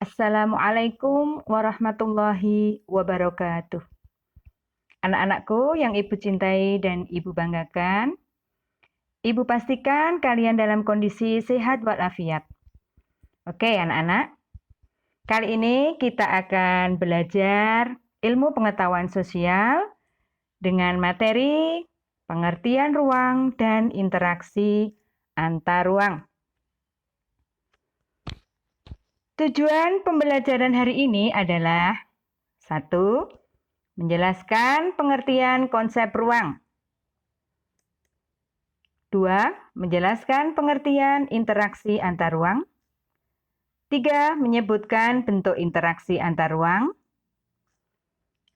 Assalamualaikum warahmatullahi wabarakatuh. Anak-anakku yang Ibu cintai dan Ibu banggakan, Ibu pastikan kalian dalam kondisi sehat walafiat. Oke anak-anak, kali ini kita akan belajar ilmu pengetahuan sosial dengan materi pengertian ruang dan interaksi antar ruang. Tujuan pembelajaran hari ini adalah 1. Menjelaskan pengertian konsep ruang. 2. Menjelaskan pengertian interaksi antar ruang. 3. Menyebutkan bentuk interaksi antar ruang.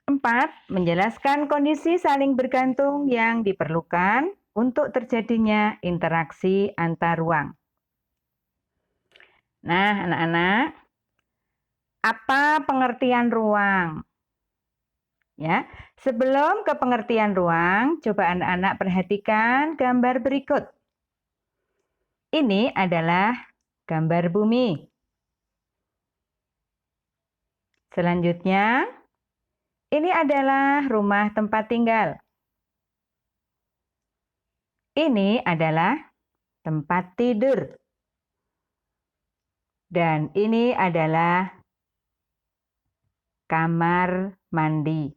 4. Menjelaskan kondisi saling bergantung yang diperlukan untuk terjadinya interaksi antar ruang. Nah, anak-anak, apa pengertian ruang? Ya, sebelum ke pengertian ruang, coba anak-anak perhatikan gambar berikut. Ini adalah gambar bumi. Selanjutnya, ini adalah rumah tempat tinggal. Ini adalah tempat tidur. Dan ini adalah kamar mandi.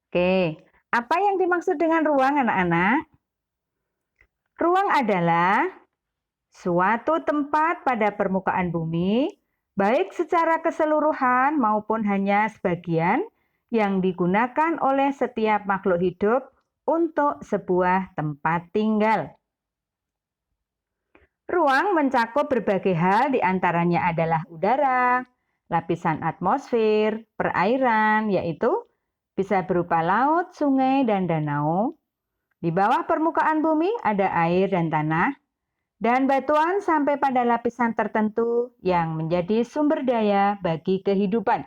Oke, apa yang dimaksud dengan ruang, anak-anak? Ruang adalah suatu tempat pada permukaan bumi, baik secara keseluruhan maupun hanya sebagian, yang digunakan oleh setiap makhluk hidup untuk sebuah tempat tinggal. Ruang mencakup berbagai hal, diantaranya adalah udara, lapisan atmosfer, perairan, yaitu bisa berupa laut, sungai, dan danau. Di bawah permukaan bumi ada air dan tanah, dan batuan sampai pada lapisan tertentu yang menjadi sumber daya bagi kehidupan.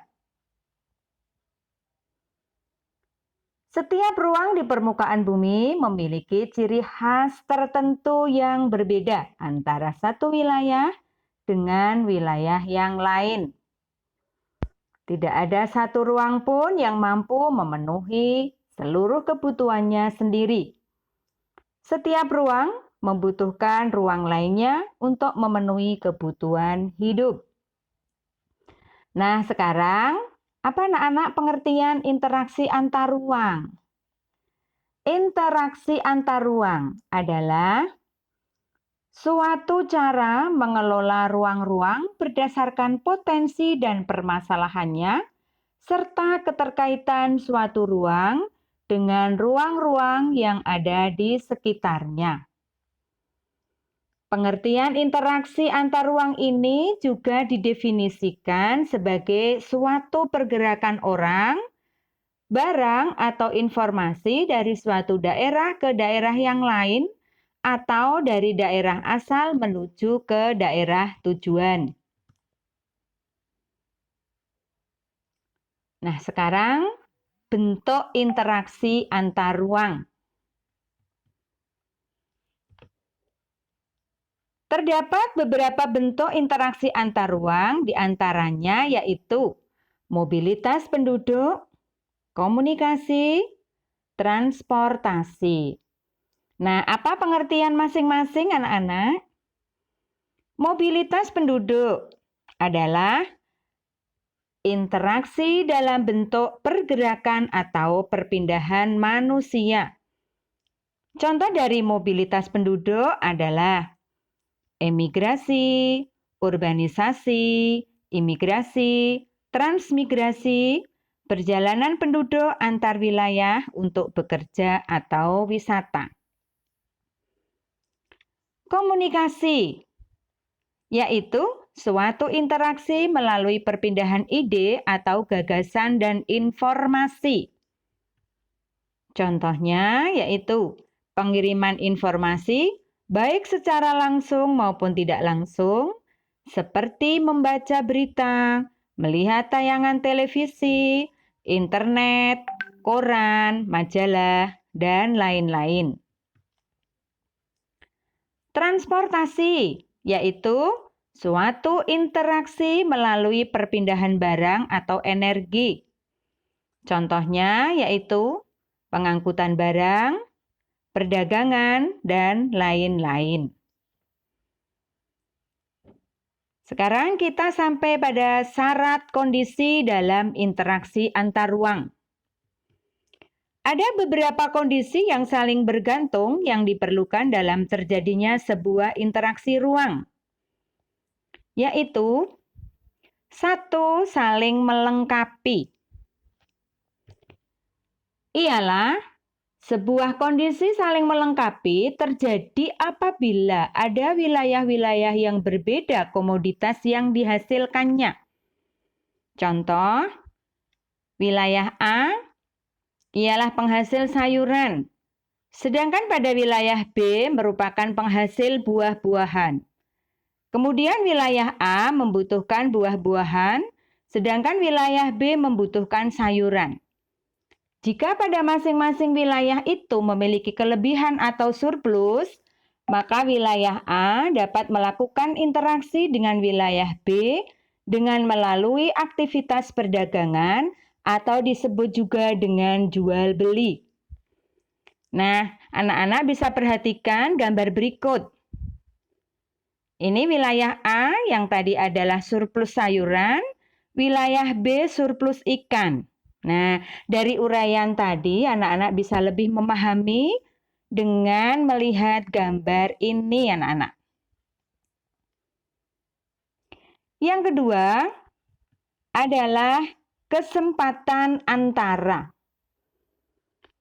Setiap ruang di permukaan bumi memiliki ciri khas tertentu yang berbeda antara satu wilayah dengan wilayah yang lain. Tidak ada satu ruang pun yang mampu memenuhi seluruh kebutuhannya sendiri. Setiap ruang membutuhkan ruang lainnya untuk memenuhi kebutuhan hidup. Nah, sekarang apa anak-anak pengertian interaksi antar ruang? Interaksi antar ruang adalah suatu cara mengelola ruang-ruang berdasarkan potensi dan permasalahannya, serta keterkaitan suatu ruang dengan ruang-ruang yang ada di sekitarnya. Pengertian interaksi antar ruang ini juga didefinisikan sebagai suatu pergerakan orang, barang, atau informasi dari suatu daerah ke daerah yang lain atau dari daerah asal menuju ke daerah tujuan. Nah, sekarang bentuk interaksi antar ruang. Terdapat beberapa bentuk interaksi antar ruang, diantaranya yaitu mobilitas penduduk, komunikasi, transportasi. Nah, apa pengertian masing-masing anak-anak? Mobilitas penduduk adalah interaksi dalam bentuk pergerakan atau perpindahan manusia. Contoh dari mobilitas penduduk adalah emigrasi, urbanisasi, imigrasi, transmigrasi, perjalanan penduduk antar wilayah untuk bekerja atau wisata. Komunikasi, yaitu suatu interaksi melalui perpindahan ide atau gagasan dan informasi. Contohnya yaitu pengiriman informasi baik secara langsung maupun tidak langsung, seperti membaca berita, melihat tayangan televisi, internet, koran, majalah, dan lain-lain. Transportasi, yaitu Suatu interaksi melalui perpindahan barang atau energi. Contohnya yaitu pengangkutan barang, perdagangan, dan lain-lain. Sekarang kita sampai pada syarat kondisi dalam interaksi antar ruang. Ada beberapa kondisi yang saling bergantung yang diperlukan dalam terjadinya sebuah interaksi ruang, yaitu 1. Saling melengkapi. Ialah sebuah kondisi saling melengkapi terjadi apabila ada wilayah-wilayah yang berbeda komoditas yang dihasilkannya. Contoh, wilayah A ialah penghasil sayuran, sedangkan pada wilayah B merupakan penghasil buah-buahan. Kemudian wilayah A membutuhkan buah-buahan, sedangkan wilayah B membutuhkan sayuran. Jika pada masing-masing wilayah itu memiliki kelebihan atau surplus, maka wilayah A dapat melakukan interaksi dengan wilayah B dengan melalui aktivitas perdagangan atau disebut juga dengan jual beli. Nah, anak-anak bisa perhatikan gambar berikut. Ini wilayah A yang tadi adalah surplus sayuran, wilayah B surplus ikan. Nah, dari uraian tadi anak-anak bisa lebih memahami dengan melihat gambar ini, anak-anak. Yang kedua adalah kesempatan antara.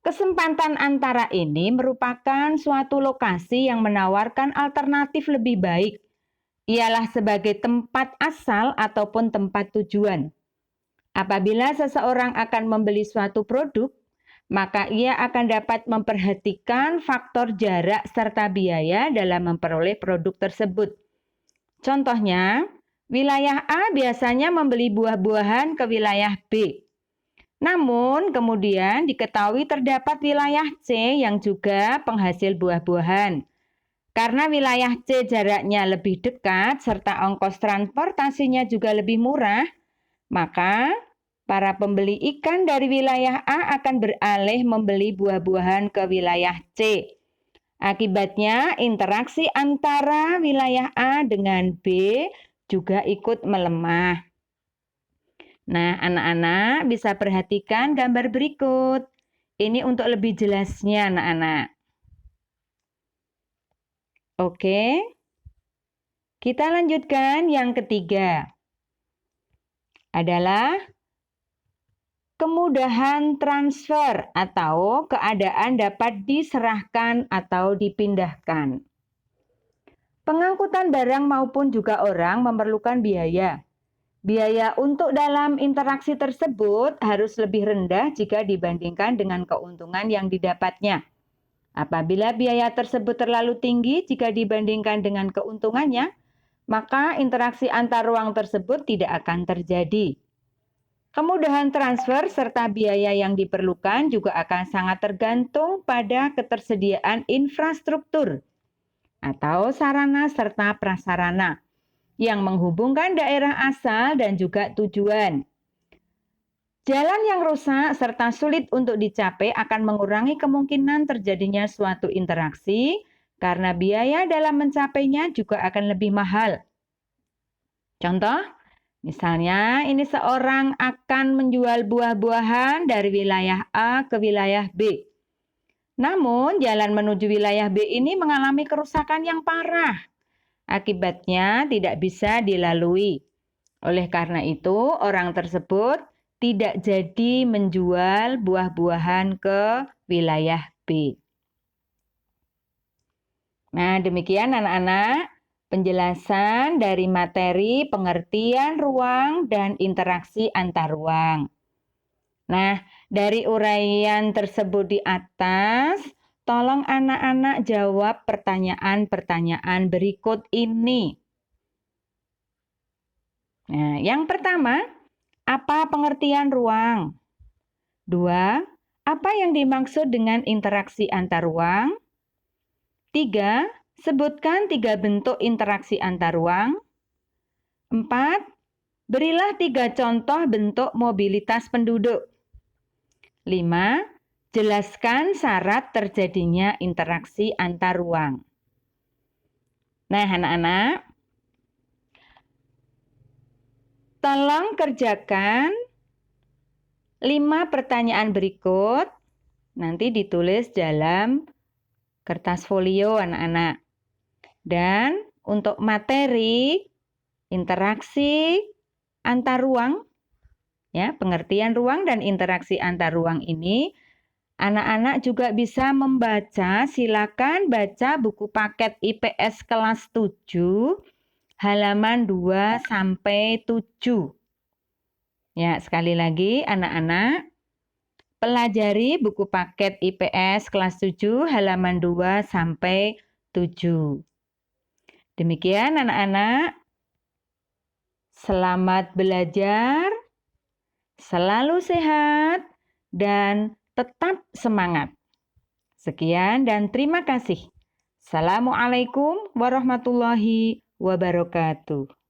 Kesempatan antara ini merupakan suatu lokasi yang menawarkan alternatif lebih baik. Ialah sebagai tempat asal ataupun tempat tujuan. Apabila seseorang akan membeli suatu produk, maka ia akan dapat memperhatikan faktor jarak serta biaya dalam memperoleh produk tersebut. Contohnya, wilayah A biasanya membeli buah-buahan ke wilayah B. Namun, kemudian diketahui terdapat wilayah C yang juga penghasil buah-buahan. Karena wilayah C jaraknya lebih dekat serta ongkos transportasinya juga lebih murah, maka para pembeli ikan dari wilayah A akan beralih membeli buah-buahan ke wilayah C. Akibatnya, interaksi antara wilayah A dengan B juga ikut melemah. Nah, anak-anak bisa perhatikan gambar berikut. Ini untuk lebih jelasnya, anak-anak. Oke, kita lanjutkan yang ketiga. Adalah kemudahan transfer atau keadaan dapat diserahkan atau dipindahkan. Pengangkutan barang maupun juga orang memerlukan biaya. Biaya untuk dalam interaksi tersebut harus lebih rendah jika dibandingkan dengan keuntungan yang didapatnya. Apabila biaya tersebut terlalu tinggi jika dibandingkan dengan keuntungannya, maka interaksi antar ruang tersebut tidak akan terjadi. Kemudahan transfer serta biaya yang diperlukan juga akan sangat tergantung pada ketersediaan infrastruktur atau sarana serta prasarana yang menghubungkan daerah asal dan juga tujuan. Jalan yang rusak serta sulit untuk dicapai akan mengurangi kemungkinan terjadinya suatu interaksi karena biaya dalam mencapainya juga akan lebih mahal. Contoh, misalnya ini seorang akan menjual buah-buahan dari wilayah A ke wilayah B. Namun, jalan menuju wilayah B ini mengalami kerusakan yang parah. Akibatnya tidak bisa dilalui. Oleh karena itu, orang tersebut tidak jadi menjual buah-buahan ke wilayah B. Nah, demikian anak-anak penjelasan dari materi pengertian ruang dan interaksi antar ruang. Nah, dari uraian tersebut di atas, tolong anak-anak jawab pertanyaan-pertanyaan berikut ini. Nah, yang pertama, apa pengertian ruang? 2. Apa yang dimaksud dengan interaksi antar ruang? 3. Sebutkan 3 bentuk interaksi antar ruang. 4. Berilah 3 contoh bentuk mobilitas penduduk. 5. Jelaskan syarat terjadinya interaksi antar ruang. Nah, anak-anak, tolong kerjakan 5 pertanyaan berikut. Nanti ditulis dalam kertas folio, anak-anak. Dan untuk materi interaksi antar ruang, ya, pengertian ruang dan interaksi antar ruang ini, anak-anak juga bisa membaca. Silakan baca buku paket IPS kelas 7 halaman 2 sampai 7. Ya, sekali lagi anak-anak, pelajari buku paket IPS kelas 7 halaman 2 sampai 7. Demikian anak-anak. Selamat belajar, selalu sehat, dan tetap semangat. Sekian dan terima kasih. Assalamualaikum warahmatullahi wabarakatuh.